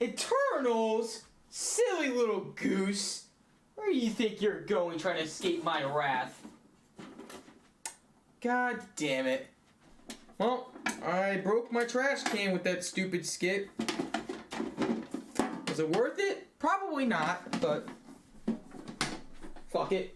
Eternals? Silly little goose. Where do you think you're going trying to escape my wrath? God damn it. Well, I broke my trash can with that stupid skit. Was it worth it? Probably not, but fuck it.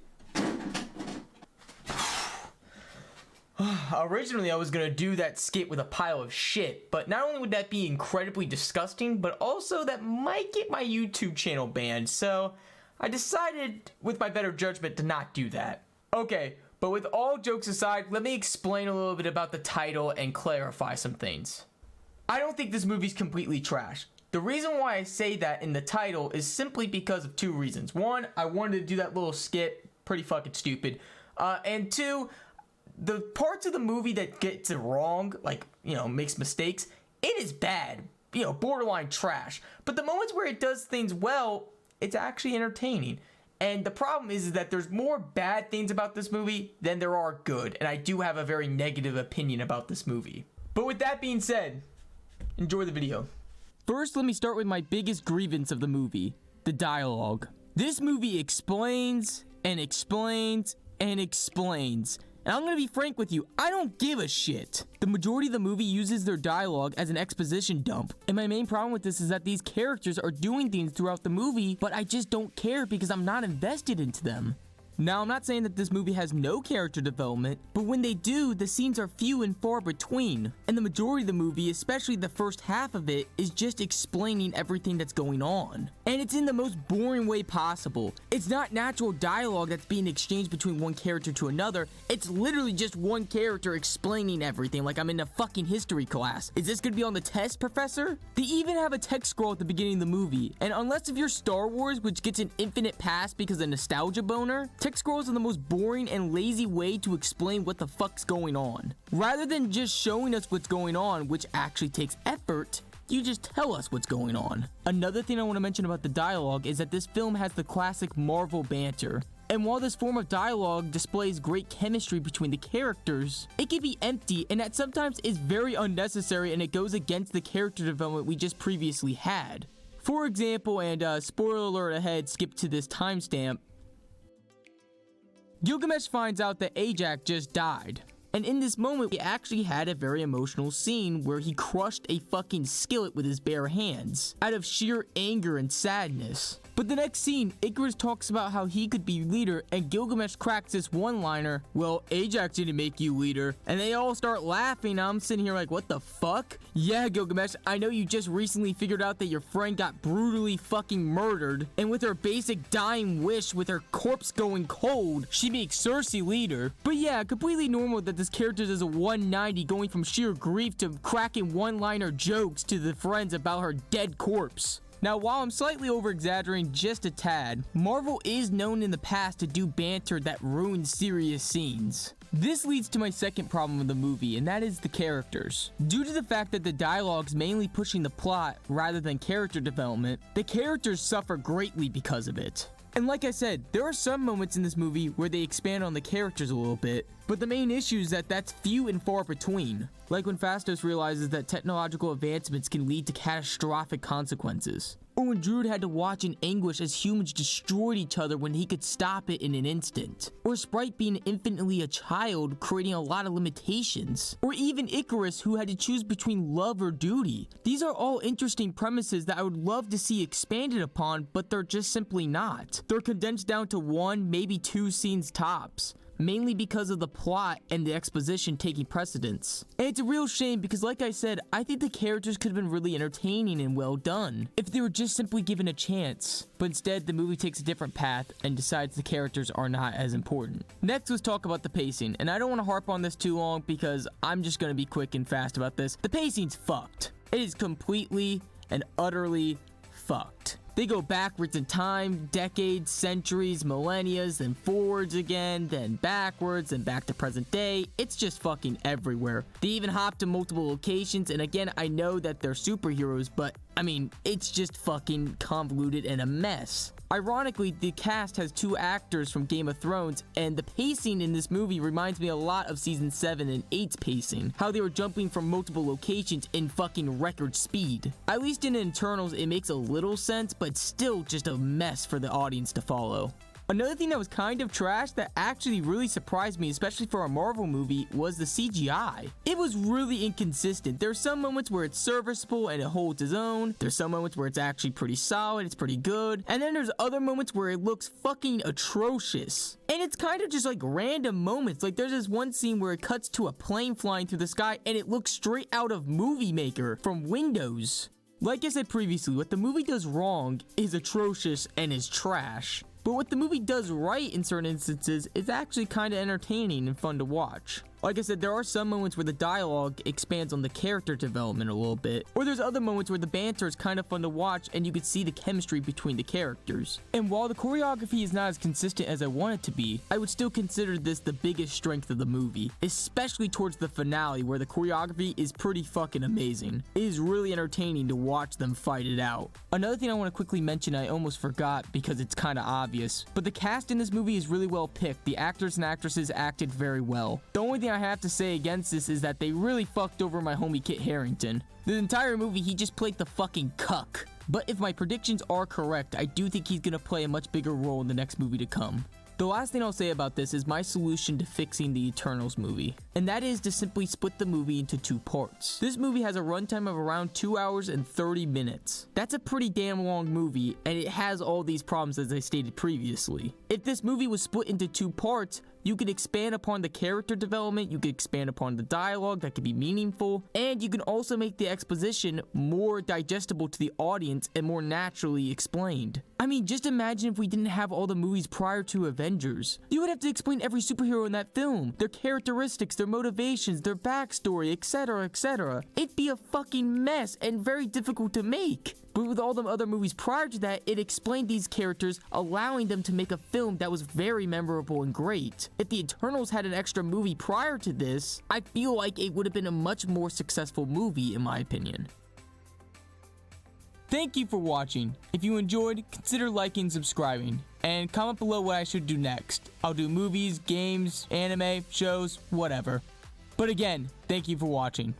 Originally, I was gonna do that skit with a pile of shit, but not only would that be incredibly disgusting, but also that might get my YouTube channel banned, so I decided, with my better judgment, to not do that. Okay, but with all jokes aside, let me explain a little bit about the title and clarify some things. I don't think this movie's completely trash. The reason why I say that in the title is simply because of two reasons. One, I wanted to do that little skit, pretty fucking stupid. And two, the parts of the movie that gets it wrong, like, makes mistakes, it is bad. Borderline trash. But the moments where it does things well, it's actually entertaining. And the problem is that there's more bad things about this movie than there are good. And I do have a very negative opinion about this movie. But with that being said, enjoy the video. First, let me start with my biggest grievance of the movie, the dialogue. This movie explains and explains and explains. And I'm gonna be frank with you, I don't give a shit. The majority of the movie uses their dialogue as an exposition dump. And my main problem with this is that these characters are doing things throughout the movie, but I just don't care because I'm not invested into them. Now, I'm not saying that this movie has no character development, but when they do, the scenes are few and far between. And the majority of the movie, especially the first half of it, is just explaining everything that's going on. And it's in the most boring way possible. It's not natural dialogue that's being exchanged between one character to another. It's literally just one character explaining everything like I'm in a fucking history class. Is this gonna be on the test, professor? They even have a text scroll at the beginning of the movie. And unless if you're Star Wars, which gets an infinite pass because of nostalgia boner, text scrolls are the most boring and lazy way to explain what the fuck's going on. Rather than just showing us what's going on, which actually takes effort, you just tell us what's going on. Another thing I want to mention about the dialogue is that this film has the classic Marvel banter. And while this form of dialogue displays great chemistry between the characters, it can be empty and that sometimes is very unnecessary and it goes against the character development we just previously had. For example, and spoiler alert ahead, skip to this timestamp, Gilgamesh finds out that Ajax just died. And in this moment, we actually had a very emotional scene where he crushed a fucking skillet with his bare hands, out of sheer anger and sadness. But the next scene, Icarus talks about how he could be leader, and Gilgamesh cracks this one-liner, well, Ajax didn't make you leader, and they all start laughing. I'm sitting here like, what the fuck? Yeah, Gilgamesh, I know you just recently figured out that your friend got brutally fucking murdered, and with her basic dying wish with her corpse going cold, she makes Cersei leader. But yeah, completely normal that this character does a 190 going from sheer grief to cracking one-liner jokes to the friends about her dead corpse. Now, while I'm slightly over-exaggerating just a tad, Marvel is known in the past to do banter that ruins serious scenes. This leads to my second problem with the movie, and that is the characters. Due to the fact that the dialogue's mainly pushing the plot rather than character development, the characters suffer greatly because of it. And like I said, there are some moments in this movie where they expand on the characters a little bit, but the main issue is that that's few and far between. Like when Phastos realizes that technological advancements can lead to catastrophic consequences. Or when Druid had to watch in anguish as humans destroyed each other when he could stop it in an instant. Or Sprite being infinitely a child, creating a lot of limitations. Or even Icarus, who had to choose between love or duty. These are all interesting premises that I would love to see expanded upon, but they're just simply not. They're condensed down to one, maybe two scenes tops. Mainly because of the plot and the exposition taking precedence. And it's a real shame because like I said, I think the characters could have been really entertaining and well done if they were just simply given a chance. But instead, the movie takes a different path and decides the characters are not as important. Next, let's talk about the pacing. And I don't want to harp on this too long because I'm just going to be quick and fast about this. The pacing's fucked. It is completely and utterly fucked. They go backwards in time, decades, centuries, millennia, then forwards again, then backwards, then back to present day. It's just fucking everywhere. They even hop to multiple locations, and again, I know that they're superheroes, but I mean, it's just fucking convoluted and a mess. Ironically, the cast has 2 actors from Game of Thrones, and the pacing in this movie reminds me a lot of season 7 and 8's pacing. How they were jumping from multiple locations in fucking record speed. At least in Eternals, it makes a little sense, but still just a mess for the audience to follow. Another thing that was kind of trash that actually really surprised me, especially for a Marvel movie, was the CGI. It was really inconsistent. There's some moments where it's serviceable and it holds its own. There's some moments where it's actually pretty solid, it's pretty good. And then there's other moments where it looks fucking atrocious. And it's kind of just like random moments. Like there's this one scene where it cuts to a plane flying through the sky and it looks straight out of Movie Maker from Windows. Like I said previously, what the movie does wrong is atrocious and is trash. But what the movie does right in certain instances is actually kind of entertaining and fun to watch. Like I said, there are some moments where the dialogue expands on the character development a little bit, or there's other moments where the banter is kind of fun to watch and you can see the chemistry between the characters. And while the choreography is not as consistent as I want it to be, I would still consider this the biggest strength of the movie, especially towards the finale where the choreography is pretty fucking amazing. It is really entertaining to watch them fight it out. Another thing I want to quickly mention I almost forgot because it's kind of obvious, but the cast in this movie is really well picked. The actors and actresses acted very well. The only thing I have to say against this is that they really fucked over my homie Kit Harington. The entire movie, he just played the fucking cuck. But if my predictions are correct, I do think he's gonna play a much bigger role in the next movie to come. The last thing I'll say about this is my solution to fixing the Eternals movie, and that is to simply split the movie into 2 parts. This movie has a runtime of around 2 hours and 30 minutes. That's a pretty damn long movie, and it has all these problems as I stated previously. If this movie was split into 2 parts, you could expand upon the character development, you could expand upon the dialogue that could be meaningful, and you can also make the exposition more digestible to the audience and more naturally explained. I mean, just imagine if we didn't have all the movies prior to Avengers. You would have to explain every superhero in that film, their characteristics, their motivations, their backstory, etc, etc. It'd be a fucking mess and very difficult to make. But with all the other movies prior to that, it explained these characters, allowing them to make a film that was very memorable and great. If the Eternals had an extra movie prior to this, I feel like it would have been a much more successful movie in my opinion. Thank you for watching. If you enjoyed, consider liking and subscribing. And comment below what I should do next. I'll do movies, games, anime, shows, whatever. But again, thank you for watching.